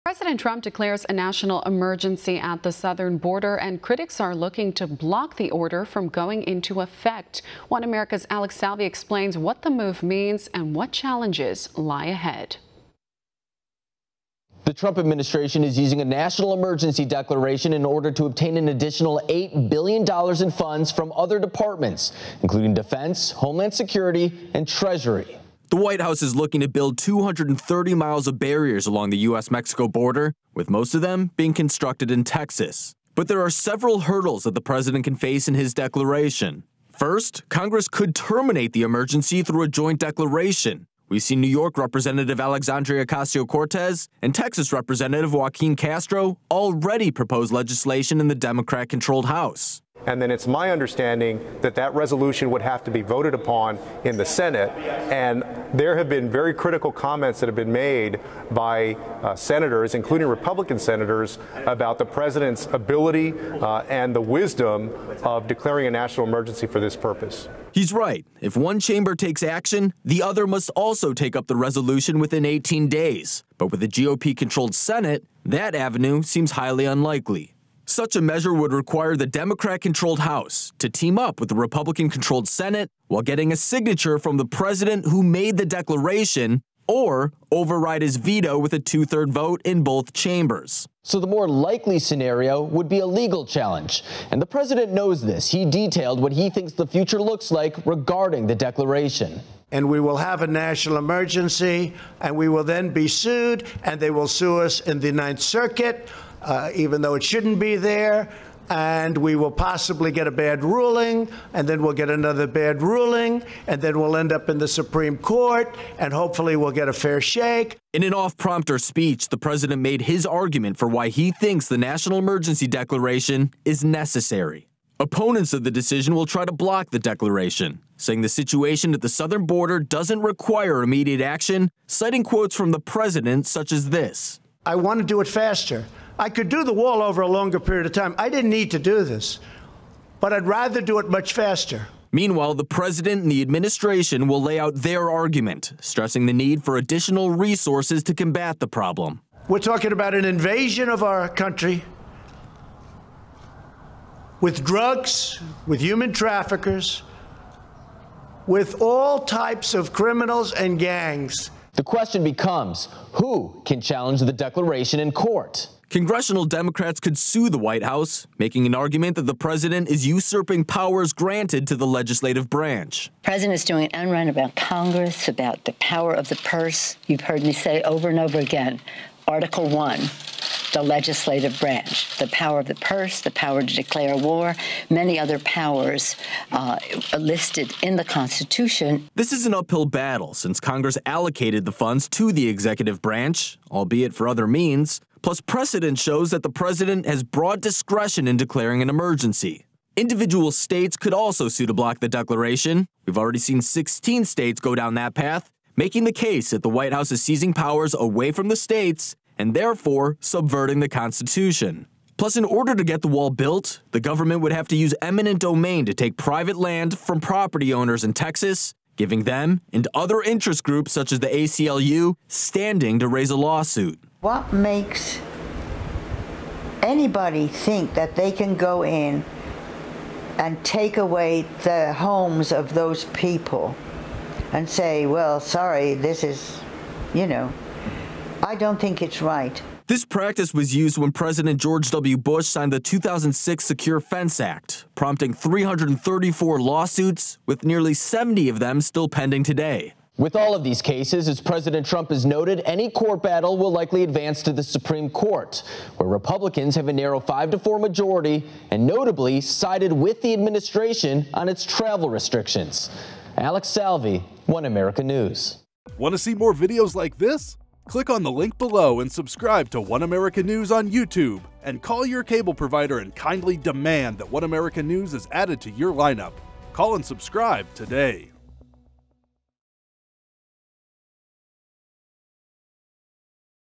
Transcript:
President Trump declares a national emergency at the southern border, and critics are looking to block the order from going into effect. One America's Alex Salvi explains what the move means and what challenges lie ahead. The Trump administration is using a national emergency declaration in order to obtain an additional $8 billion in funds from other departments, including Defense, Homeland Security, and Treasury. The White House is looking to build 230 miles of barriers along the U.S.-Mexico border, with most of them being constructed in Texas. But there are several hurdles that the president can face in his declaration. First, Congress could terminate the emergency through a joint declaration. We've seen New York Representative Alexandria Ocasio-Cortez and Texas Representative Joaquin Castro already propose legislation in the Democrat-controlled House. And then it's my understanding that that resolution would have to be voted upon in the Senate. And there have been very critical comments that have been made by senators, including Republican senators, about the president's ability and the wisdom of declaring a national emergency for this purpose. He's right. If one chamber takes action, the other must also take up the resolution within 18 days. But with a GOP-controlled Senate, that avenue seems highly unlikely. Such a measure would require the Democrat-controlled House to team up with the Republican-controlled Senate while getting a signature from the president who made the declaration, or override his veto with a two-thirds vote in both chambers. So the more likely scenario would be a legal challenge. And the president knows this. He detailed what he thinks the future looks like regarding the declaration. And we will have a national emergency, and we will then be sued, and they will sue us in the Ninth Circuit, even though it shouldn't be there, and we will possibly get a bad ruling, and then we'll get another bad ruling, and then we'll end up in the Supreme Court, and hopefully we'll get a fair shake. In an off-prompter speech, the president made his argument for why he thinks the national emergency declaration is necessary. Opponents of the decision will try to block the declaration, saying the situation at the southern border doesn't require immediate action, citing quotes from the president such as this. I want to do it faster. I could do the wall over a longer period of time. I didn't need to do this, but I'd rather do it much faster. Meanwhile, the president and the administration will lay out their argument, stressing the need for additional resources to combat the problem. We're talking about an invasion of our country with drugs, with human traffickers, with all types of criminals and gangs. The question becomes, who can challenge the declaration in court? Congressional Democrats could sue the White House, making an argument that the president is usurping powers granted to the legislative branch. The president is doing an end run about Congress, about the power of the purse. You've heard me say over and over again, Article 1, the legislative branch, the power of the purse, the power to declare war, many other powers listed in the Constitution. This is an uphill battle since Congress allocated the funds to the executive branch, albeit for other means. Plus, precedent shows that the president has broad discretion in declaring an emergency. Individual states could also sue to block the declaration. We've already seen 16 states go down that path, making the case that the White House is seizing powers away from the states and therefore subverting the Constitution. Plus, in order to get the wall built, the government would have to use eminent domain to take private land from property owners in Texas, giving them and other interest groups such as the ACLU standing to raise a lawsuit. What makes anybody think that they can go in and take away the homes of those people and say, well, sorry, this is, I don't think it's right. This practice was used when President George W. Bush signed the 2006 Secure Fence Act, prompting 334 lawsuits, with nearly 70 of them still pending today. With all of these cases, as President Trump has noted, any court battle will likely advance to the Supreme Court, where Republicans have a narrow 5-4 majority and notably sided with the administration on its travel restrictions. Alex Salvi, One America News. Want to see more videos like this? Click on the link below and subscribe to One America News on YouTube, and call your cable provider and kindly demand that One America News is added to your lineup. Call and subscribe today.